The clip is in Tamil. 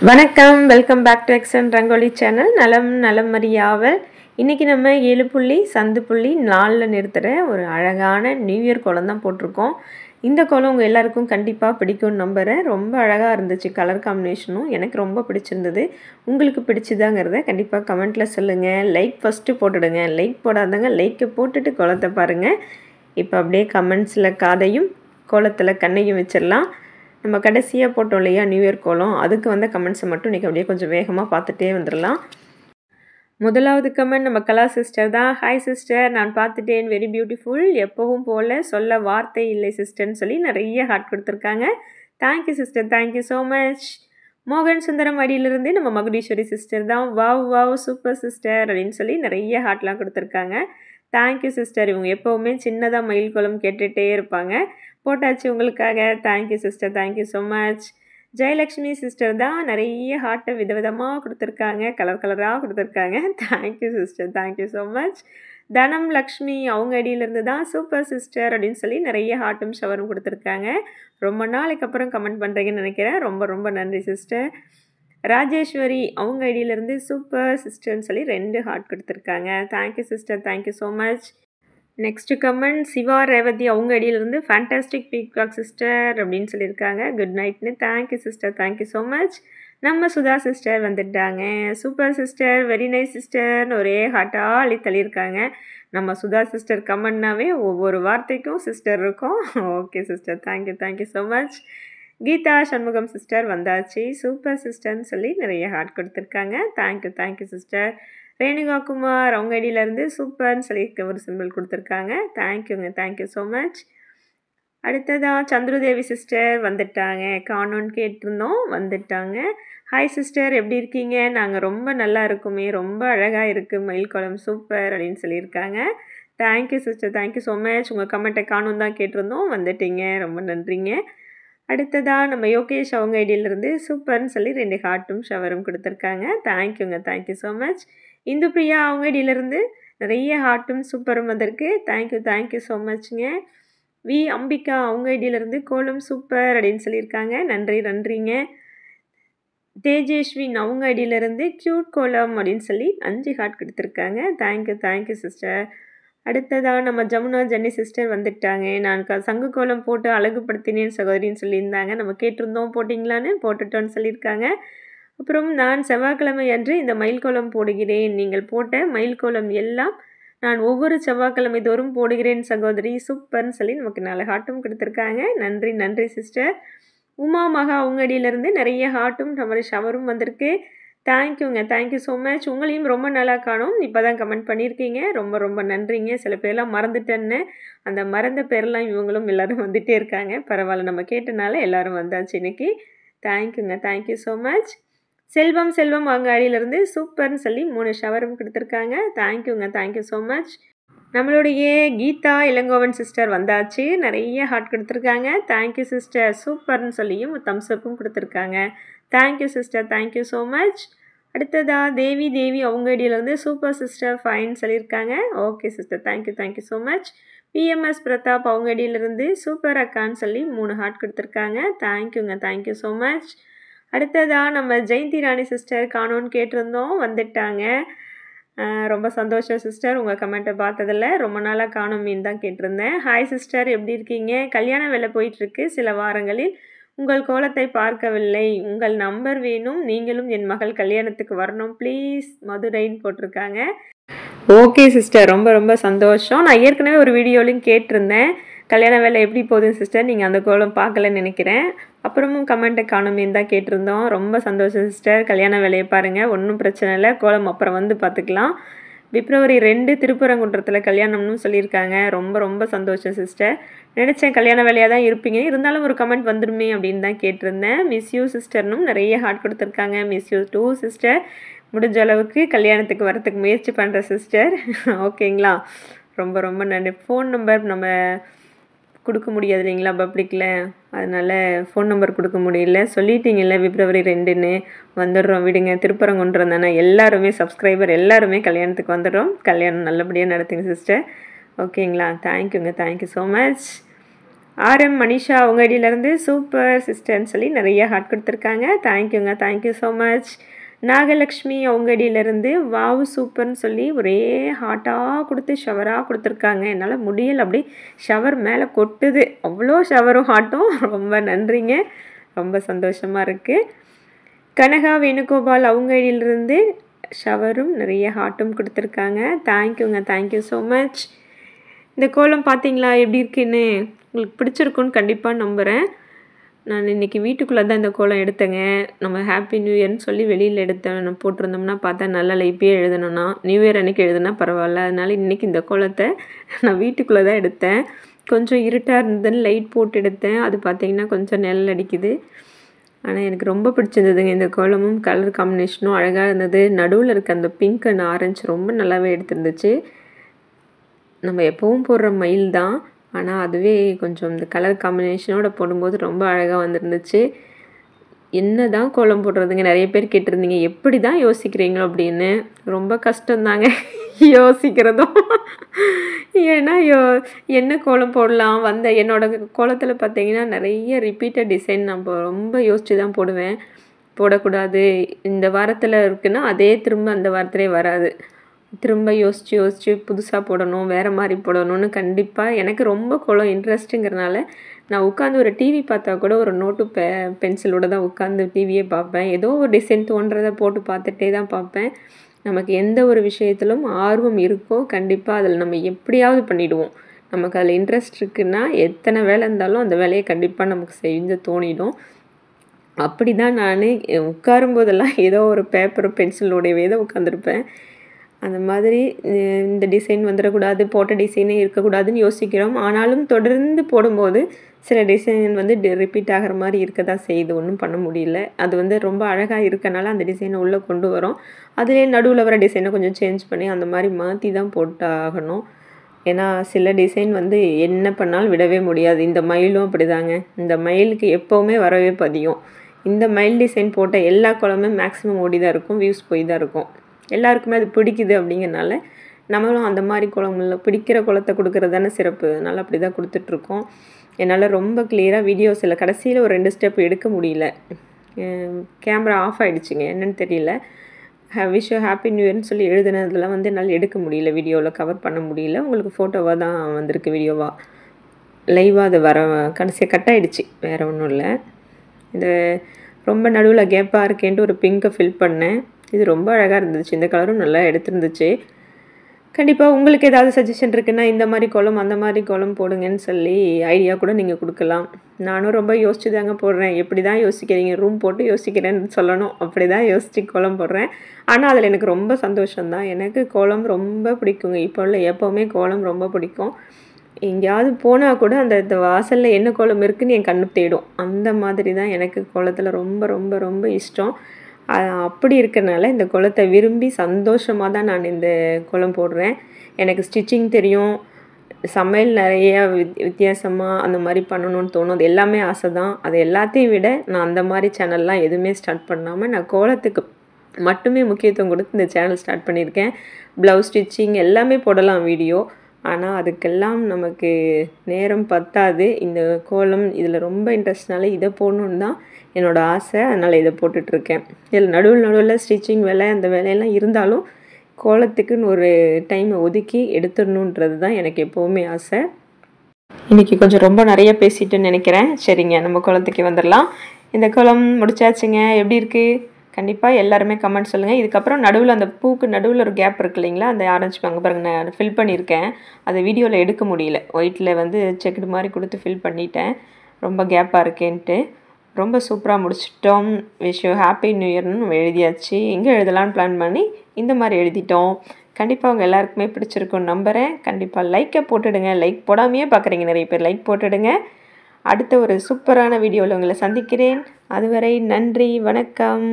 வணக்கம், வெல்கம் பேக் டு எக்ஸன் ரங்கோலி சேனல். நலம் நலம் அறியாவல். இன்றைக்கி நம்ம 7 புள்ளி சந்து புள்ளி 4 நிறுத்துகிற ஒரு அழகான நியூ இயர் கோலம் தான் போட்டிருக்கோம். இந்த கோலம் உங்கள் எல்லாருக்கும் கண்டிப்பாக பிடிக்கும்னு நம்புகிறேன். ரொம்ப அழகாக இருந்துச்சு, கலர் காம்பினேஷனும் எனக்கு ரொம்ப பிடிச்சிருந்தது. உங்களுக்கு பிடிச்சிதாங்கிறத கண்டிப்பாக கமெண்ட்டில் சொல்லுங்கள். லைக் ஃபஸ்ட்டு போட்டுடுங்க. லைக் போடாதங்க லைக்கை போட்டுட்டு கோலத்தை பாருங்கள். இப்போ அப்படியே கமெண்ட்ஸில் காதையும் கோலத்தில் கண்ணையும் வச்சிடலாம். நம்ம கடைசியாக போட்டோம் இல்லையா நியூ இயர் கோலம், அதுக்கு வந்த கமெண்ட்ஸை மட்டும் இன்றைக்கி அப்படியே கொஞ்சம் வேகமாக பார்த்துட்டே வந்துடலாம். முதலாவது கமெண்ட் நம்ம கலா சிஸ்டர் தான். ஹாய் சிஸ்டர், நான் பார்த்துட்டேன், வெரி பியூட்டிஃபுல், எப்பவும் போல் சொல்ல வார்த்தை இல்லை சிஸ்டர்னு சொல்லி நிறைய ஹார்ட் கொடுத்துருக்காங்க. Thank you sister, thank you so much. மோகன் சுந்தரம் அடியிலிருந்து நம்ம மகுடீஸ்வரி சிஸ்டர் தான். வாவ் வாவ் சூப்பர் சிஸ்டர் அப்படின்னு சொல்லி நிறைய ஹார்ட்லாம் கொடுத்துருக்காங்க. Thank you sister. இவங்க எப்போவுமே சின்னதாக மயில் கோலம் கேட்டுகிட்டே இருப்பாங்க. போட்டாச்சு உங்களுக்காக. Thank you sister, thank you so much. Jayalakshmi sister தான். நிறைய ஹார்ட்டை விதவிதமாக கொடுத்துருக்காங்க, கலர் கலராக கொடுத்துருக்காங்க. Thank you sister, thank you so much. தனம் லக்ஷ்மி அவங்க அடியிலேருந்து தான். சூப்பர் சிஸ்டர் அப்படின்னு சொல்லி நிறைய ஹார்ட்டும் ஷவரும் கொடுத்துருக்காங்க. ரொம்ப நாளைக்கு அப்புறம் கமெண்ட் பண்ணுறீங்கன்னு நினைக்கிறேன். ரொம்ப ரொம்ப நன்றி சிஸ்டர். ராஜேஸ்வரி அவங்க ஐடியிலேருந்து சூப்பர் சிஸ்டர்னு சொல்லி 2 ஹார்ட் கொடுத்துருக்காங்க. Thank you sister, thank you so much. Next comment Siva Revathi அவங்க ஐடியிலேருந்து ஃபேண்டாஸ்டிக் பீகாக் சிஸ்டர் அப்படின்னு சொல்லியிருக்காங்க. குட் நைட்னு. Thank you sister, thank you so much. நம்ம சுதா சிஸ்டர் வந்துட்டாங்க. சூப்பர் சிஸ்டர், வெரி நைஸ் சிஸ்டர்னு ஒரே ஹார்ட்டாக அள்ளி தள்ளியிருக்காங்க. நம்ம சுதா சிஸ்டர் கமெண்ட்னாவே ஒவ்வொரு வார்த்தைக்கும் சிஸ்டர் இருக்கும். Okay sister, thank you, thank you so much. Geetha Shanmugam sister வந்தாச்சு. சூப்பர் சிஸ்டர்னு சொல்லி நிறைய ஹார்ட் கொடுத்துருக்காங்க. Thank you, thank you sister. Renuka Kumar அவங்க ஐடியிலேருந்து சூப்பர்னு சொல்லி ஒரு சிம்பிள் கொடுத்துருக்காங்க. தேங்க்யூங்க, தேங்க்யூ ஸோ மச். அடுத்ததான் சந்துருதேவி சிஸ்டர் வந்துட்டாங்க. காணோன்னு கேட்டிருந்தோம், வந்துட்டாங்க. ஹாய் சிஸ்டர், எப்படி இருக்கீங்க? நாங்கள் ரொம்ப நல்லா இருக்குமே, ரொம்ப அழகாக இருக்குது மயில் கோலம், சூப்பர் அப்படின்னு சொல்லியிருக்காங்க. Thank you sister, thank you so much. உங்கள் கமெண்ட்டை காணும் தான் கேட்டிருந்தோம், வந்துட்டீங்க, ரொம்ப நன்றிங்க. அடுத்ததாக நம்ம யோகேஷ் அவங்க ஐடியிலேருந்து சூப்பர்னு சொல்லி 2 ஹார்ட்டும் ஷவரும் கொடுத்துருக்காங்க. தேங்க்யூங்க, thank you so much. Indu Priya அவங்க ஐடியிலேருந்து நிறைய ஹார்ட்டும் சூப்பரும் வந்திருக்கு. தேங்க்யூ, தேங்க்யூ ஸோ மச்ங்க. வி அம்பிகா அவங்க ஐடியிலேருந்து கோலம் சூப்பர் அப்படின்னு சொல்லியிருக்காங்க. நன்றி, நன்றிங்க. தேஜேஸ்வின் அவங்க ஐடியிலேருந்து க்யூட் கோலம் அப்படின்னு சொல்லி 5 ஹார்ட் கொடுத்துருக்காங்க. Thank you, thank you sister. அடுத்ததாக நம்ம ஜமுனா ஜென்னி சிஸ்டர் வந்துட்டாங்க. நான் சங்கு கோலம் போட்டு அழகுபடுத்தினேன் சகோதரின்னு சொல்லியிருந்தாங்க. நம்ம கேட்டிருந்தோம், போட்டிங்களான்னு, போட்டுட்டோன்னு சொல்லியிருக்காங்க. அப்புறம் நான் செவ்வாய்க்கிழமை அன்று இந்த மயில் கோலம் போடுகிறேன். நீங்கள் போட்ட மயில் கோலம் எல்லாம் நான் ஒவ்வொரு செவ்வாய்க்கிழமை தோறும் போடுகிறேன் சகோதரி, சூப்பர்னு சொல்லி நமக்கு 4 ஹார்ட்டும் கொடுத்துருக்காங்க. நன்றி, நன்றி சிஸ்டர். உமா மகா அவங்க அடியிலேருந்து நிறைய ஹார்ட்டும் நம்ம ஷவரும் வந்திருக்கு. தேங்க்யூங்க, தேங்க்யூ ஸோ மச். உங்களையும் ரொம்ப நல்லா காணும், இப்போ தான் கமெண்ட் பண்ணியிருக்கீங்க. ரொம்ப ரொம்ப நன்றிங்க. சில பேர்லாம் மறந்துட்டேன்னு, அந்த மறந்த பேரெலாம் இவங்களும் எல்லோரும் வந்துகிட்டே இருக்காங்க. பரவாயில்ல, நம்ம கேட்டனால எல்லோரும் வந்தாச்சு இன்றைக்கி. தேங்க்யூங்க, தேங்க்யூ ஸோ மச். செல்வம் செல்வம் அவங்க அடியிலேருந்து சூப்பர்னு சொல்லி 3 ஷவரும் கொடுத்துருக்காங்க. தேங்க்யூங்க, தேங்க்யூ ஸோ மச். நம்மளுடைய கீதா இளங்கோவன் சிஸ்டர் வந்தாச்சு. நிறைய ஹார்ட் கொடுத்துருக்காங்க. தேங்க்யூ சிஸ்டர், சூப்பர்னு சொல்லியும் தம்ஸ்அப்பும் கொடுத்துருக்காங்க. Thank you sister, thank you so much. அடுத்ததாக தேவி அவங்க ஐடியிலேருந்து சூப்பர் சிஸ்டர் ஃபைன் சொல்லியிருக்காங்க. Okay sister, thank you, thank you so much. BMS Pratap அவங்க ஐடியிலேருந்து சூப்பர் அக்கான்னு சொல்லி 3 ஹார்ட் கொடுத்துருக்காங்க. தேங்க்யூங்க, தேங்க்யூ ஸோ மச். அடுத்ததாக நம்ம ஜெயந்தி ராணி சிஸ்டர் காணோன்னு கேட்டிருந்தோம், வந்துட்டாங்க. ரொம்ப சந்தோஷம் சிஸ்டர், உங்கள் கமெண்ட்டை பார்த்ததில்ல. ரொம்ப நாளாக காணும் மீன் தான் கேட்டிருந்தேன். ஹாய் சிஸ்டர், எப்படி இருக்கீங்க? கல்யாண வேலை போயிட்டுருக்கு. சில வாரங்களில் உங்கள் கோலத்தை பார்க்கவில்லை. உங்கள் நம்பர் வேணும், நீங்களும் என் மகள் கல்யாணத்துக்கு வரணும் ப்ளீஸ், மதுரைன்னு போட்டிருக்காங்க. ஓகே சிஸ்டர், ரொம்ப ரொம்ப சந்தோஷம். நான் ஏற்கனவே ஒரு வீடியோலையும் கேட்டிருந்தேன், கல்யாண வேலை எப்படி போகுதுன்னு சிஸ்டர், நீங்கள் அந்த கோலம் பார்க்கலன்னு நினைக்கிறேன். அப்புறமும் கமெண்ட்டை காணுமேன்னு தான் கேட்டிருந்தோம். ரொம்ப சந்தோஷம் சிஸ்டர், கல்யாண வேலையை பாருங்கள், ஒன்றும் பிரச்சனை இல்லை, கோலம் அப்புறம் வந்து பார்த்துக்கலாம். பிப்ரவரி 2 திருப்பரங்குன்றத்தில் கல்யாணம்னு சொல்லியிருக்காங்க. ரொம்ப ரொம்ப சந்தோஷம் சிஸ்டர். நினச்சேன் கல்யாண வேலையாக தான் இருப்பீங்க, இருந்தாலும் ஒரு கமெண்ட் வந்துடுமே அப்படின்னு தான் கேட்டிருந்தேன். மிஸ் யூ சிஸ்டர்னும் நிறைய ஹார்ட் கொடுத்துருக்காங்க. Miss you too sister. முடிஞ்ச அளவுக்கு கல்யாணத்துக்கு வரத்துக்கு முயற்சி பண்ணுற சிஸ்டர். ஓகேங்களா, ரொம்ப ரொம்ப நன்றி. ஃபோன் நம்பர் நம்ம கொடுக்க முடியாது இல்லைங்களா பப்ளிக்கில், அதனால் ஃபோன் நம்பர் கொடுக்க முடியல. சொல்லிட்டீங்கல்ல பிப்ரவரி 2ன்னு, வந்துடுறோம் விடுங்க. திருப்பரங்குன்றம் தானே, எல்லாருமே சப்ஸ்கிரைபர் எல்லாருமே கல்யாணத்துக்கு வந்துடுறோம். கல்யாணம் நல்லபடியாக நடத்துங்க சிஸ்டர். ஓகேங்களா, தேங்க்யூங்க, thank you so much. RM Manisha அவங்க ஐடியிலேருந்து சூப்பர் சிஸ்டர்னு சொல்லி நிறைய ஹார்ட் கொடுத்துருக்காங்க. தேங்க்யூங்க, தேங்க்யூ ஸோ மச். நாகலக்ஷ்மி அவங்க ஐடியிலேருந்து வாவ் சூப்பர்னு சொல்லி ஒரே ஹார்ட்டாக கொடுத்து ஷவராக கொடுத்துருக்காங்க. என்னால் முடியலை, அப்படி ஷவர் மேலே கொட்டுது, அவ்வளோ ஷவரும் ஹார்ட்டும். ரொம்ப நன்றிங்க, ரொம்ப சந்தோஷமாக இருக்குது. கனகா வேணுகோபால் அவங்க ஐடியிலிருந்து ஷவரும் நிறைய ஹார்ட்டும் கொடுத்துருக்காங்க. தேங்க்யூங்க, தேங்க்யூ ஸோ மச். இந்த கோலம் பார்த்தீங்களா எப்படி இருக்குன்னு? உங்களுக்கு பிடிச்சிருக்குன்னு கண்டிப்பாக நம்புகிறேன். நான் இன்றைக்கி வீட்டுக்குள்ளே தான் இந்த கோலம் எடுத்தேங்க. நம்ம ஹாப்பி நியூ இயர்னு சொல்லி வெளியில் எடுத்தேன் போட்டிருந்தோம்னா பார்த்தா நல்லா இப்பயே எழுதணும்னா நியூ இயர் அன்றைக்கி எழுதுனா பரவாயில்ல. அதனால் இன்றைக்கி இந்த கோலத்தை நான் வீட்டுக்குள்ளே தான் எடுத்தேன். கொஞ்சம் இருட்டாக இருந்ததுன்னு லைட் போட்டு எடுத்தேன். அது பார்த்திங்கன்னா கொஞ்சம் நிழல் அடிக்குது. ஆனால் எனக்கு ரொம்ப பிடிச்சிருந்ததுங்க இந்த கோலமும். கலர் காம்பினேஷனும் அழகாக இருந்தது. நடுவில் இருக்க அந்த பிங்க் அண்ட் ஆரஞ்சு ரொம்ப நல்லாவே எடுத்துருந்துச்சு. நம்ம எப்போவும் போடுற மயில் தான், ஆனால் அதுவே கொஞ்சம் இந்த கலர் காம்பினேஷனோட போடும்போது ரொம்ப அழகாக வந்துருந்துச்சு. என்ன தான் கோலம் போடுறதுங்க, நிறைய பேர் கேட்டிருந்தீங்க எப்படி தான் யோசிக்கிறீங்களோ அப்படின்னு. ரொம்ப கஷ்டம்தாங்க யோசிக்கிறதும். ஏன்னா என்ன கோலம் போடலாம் என்னோடய கோலத்தில் பார்த்தீங்கன்னா நிறைய ரிப்பீட்டட் டிசைன் நான் ரொம்ப யோசித்து தான் போடுவேன். போடக்கூடாது, இந்த வாரத்தில் இருக்குன்னா அதே திரும்ப அந்த வாரத்திலே வராது. திரும்ப யோசித்து புதுசாக போடணும், வேறு மாதிரி போடணும்னு கண்டிப்பாக எனக்கு ரொம்ப கோலம் இன்ட்ரெஸ்ட்டுங்கிறனால நான் உட்காந்து ஒரு டிவி பார்த்தா கூட ஒரு நோட்டு பென்சிலோடு தான் உட்காந்து டிவியே பார்ப்பேன். ஏதோ ஒரு டிசைன் தோன்றதை போட்டு பார்த்துட்டே தான் பார்ப்பேன். நமக்கு எந்த ஒரு விஷயத்திலும் ஆர்வம் இருக்கோ கண்டிப்பாக அதில் நம்ம எப்படியாவது பண்ணிவிடுவோம். நமக்கு அதில் இன்ட்ரெஸ்ட் இருக்குன்னா எத்தனை வேலை இருந்தாலும் அந்த வேலையை கண்டிப்பாக நமக்கு செஞ்சு தோணிடும். அப்படி தான் நான் உட்காரும்போதெல்லாம் ஏதோ ஒரு பேப்பரும் பென்சிலோடையவே தான் உட்காந்துருப்பேன். அந்த மாதிரி இந்த டிசைன் வந்துடக்கூடாது, போட்ட டிசைனே இருக்கக்கூடாதுன்னு யோசிக்கிறோம். ஆனாலும் தொடர்ந்து போடும்போது சில டிசைன் ரிப்பீட் ஆகிற மாதிரி இருக்க தான் செய்யுது. ஒன்றும் பண்ண முடியல. அது ரொம்ப அழகாக இருக்கனால அந்த டிசைனை உள்ளே கொண்டு வரோம். அதிலே நடுவில் வர டிசைனை கொஞ்சம் சேஞ்ச் பண்ணி அந்த மாதிரி மாற்றி தான் போட்டு ஆகணும். ஏன்னா சில டிசைன் என்ன பண்ணாலும் விடவே முடியாது. இந்த மயிலும் அப்படி தாங்க. இந்த மயிலுக்கு எப்போவுமே வரவே பதியும். இந்த மயில் டிசைன் போட்ட எல்லா கோலமே மேக்ஸிமம் ஓடி தான் இருக்கும், வியூஸ் போய் தான் இருக்கும். எல்லாருக்குமே அது பிடிக்குது அப்படிங்கிறனால நம்மளும் அந்த மாதிரி குளங்களில் பிடிக்கிற குளத்தை கொடுக்குறது தானே சிறப்பு. அதனால் அப்படி தான் கொடுத்துட்ருக்கோம். என்னால் ரொம்ப கிளியராக வீடியோஸில் கடைசியில் ஒரு 2 ஸ்டெப் எடுக்க முடியல. கேமரா ஆஃப் ஆகிடுச்சிங்க, என்னென்னு தெரியல. விஷ் யூ ஹாப்பி நியூ இயர்னு சொல்லி எழுதுனதெல்லாம் என்னால் எடுக்க முடியல, வீடியோவில் கவர் பண்ண முடியல. உங்களுக்கு ஃபோட்டோவாக தான் வந்திருக்கு, வீடியோவாக லைவாக அது கடைசியாக கட் ஆகிடுச்சு, வேறு ஒன்றும் இல்லை. இந்த ரொம்ப நடுவில் கேப்பாக இருக்கேன்ட்டு ஒரு பிங்கை ஃபில் பண்ணேன். இது ரொம்ப அழகாக இருந்துச்சு. இந்த கலரும் நல்லா எடுத்துருந்துச்சு. கண்டிப்பாக உங்களுக்கு ஏதாவது சஜஷன் இருக்குன்னா இந்த மாதிரி கோலம் அந்த மாதிரி கோலம் போடுங்கன்னு சொல்லி ஐடியா கூட நீங்கள் கொடுக்கலாம். நானும் ரொம்ப யோசிச்சு தாங்க போடுறேன். எப்படி தான் யோசிக்கிறீங்க, ரூம் போட்டு யோசிக்கிறேன்னு சொல்லணும். அப்படி தான் யோசித்து கோலம் போடுறேன். ஆனால் அதில் எனக்கு ரொம்ப சந்தோஷம்தான். எனக்கு கோலம் ரொம்ப பிடிக்குங்க. இப்போ உள்ள எப்போவுமே கோலம் ரொம்ப பிடிக்கும். எங்கேயாவது போனால் கூட அந்த வாசலில் என்ன கோலம் இருக்குதுன்னு என் கண்ணு தேடும். அந்த மாதிரி தான் எனக்கு கோலத்தில் ரொம்ப ரொம்ப ரொம்ப இஷ்டம். அப்படி இருக்கிறனால இந்த கோலத்தை விரும்பி சந்தோஷமாக தான் நான் இந்த கோலம் போடுறேன். எனக்கு ஸ்டிச்சிங் தெரியும், சமையல் நிறைய வித்தியாசமாக அந்த மாதிரி பண்ணணும்னு தோணும். அது எல்லாமே ஆசை தான். அது எல்லாத்தையும் விட நான் அந்த மாதிரி சேனல்லாம் எதுவுமே ஸ்டார்ட் பண்ணாமல் நான் கோலத்துக்கு மட்டுமே முக்கியத்துவம் கொடுத்து இந்த சேனல் ஸ்டார்ட் பண்ணியிருக்கேன். ப்ளவுஸ் ஸ்டிச்சிங் எல்லாமே போடலாம் வீடியோ. ஆனால் அதுக்கெல்லாம் நமக்கு நேரம் பத்தாது. இந்த கோலம் இதில் ரொம்ப இன்ட்ரெஸ்ட்னால இதை போடணுன்னு தான் என்னோடய ஆசை. அதனால் இதை போட்டுட்ருக்கேன். இதில் நடுவில் ஸ்டிச்சிங் வேலை அந்த வேலையெல்லாம் இருந்தாலும் கோலத்துக்குன்னு ஒரு டைமை ஒதுக்கி எடுத்துடணுன்றது தான் எனக்கு எப்போவுமே ஆசை. இன்றைக்கி கொஞ்சம் ரொம்ப நிறைய பேசிட்டுன்னு நினைக்கிறேன். சரிங்க, நம்ம கோலத்துக்கு வந்துடலாம். இந்த கோலம் முடிச்சாச்சுங்க. எப்படி இருக்குது? கண்டிப்பாக எல்லாருமே கமெண்ட் சொல்லுங்கள். இதுக்கப்புறம் நடுவில் அந்த பூக்கு நடுவில் ஒரு கேப் இருக்குது இல்லைங்களா, அந்த ஆரஞ்சு அங்கே பாருங்க, நான் ஃபில் பண்ணியிருக்கேன். அதை வீடியோவில் எடுக்க முடியல. ஒயிட்டில் செக்குடு மாதிரி கொடுத்து ஃபில் பண்ணிட்டேன், ரொம்ப கேப்பாக இருக்கேன்ட்டு. ரொம்ப சூப்பராக முடிச்சிட்டோம். விஷ் யூ ஹாப்பி நியூ இயர்னு நம்ம எழுதியாச்சு. எங்கே எழுதலான்னு பிளான் பண்ணி இந்த மாதிரி எழுதிட்டோம். கண்டிப்பாக அவங்க எல்லாருக்குமே பிடிச்சிருக்குன்னு நம்புகிறேன். கண்டிப்பாக லைக்கை போட்டுடுங்க. லைக் போடாமையே பார்க்குறீங்க நிறைய பேர், லைக் போட்டுடுங்க. அடுத்த ஒரு சூப்பரான வீடியோவில் உங்களை சந்திக்கிறேன். அதுவரை நன்றி, வணக்கம்.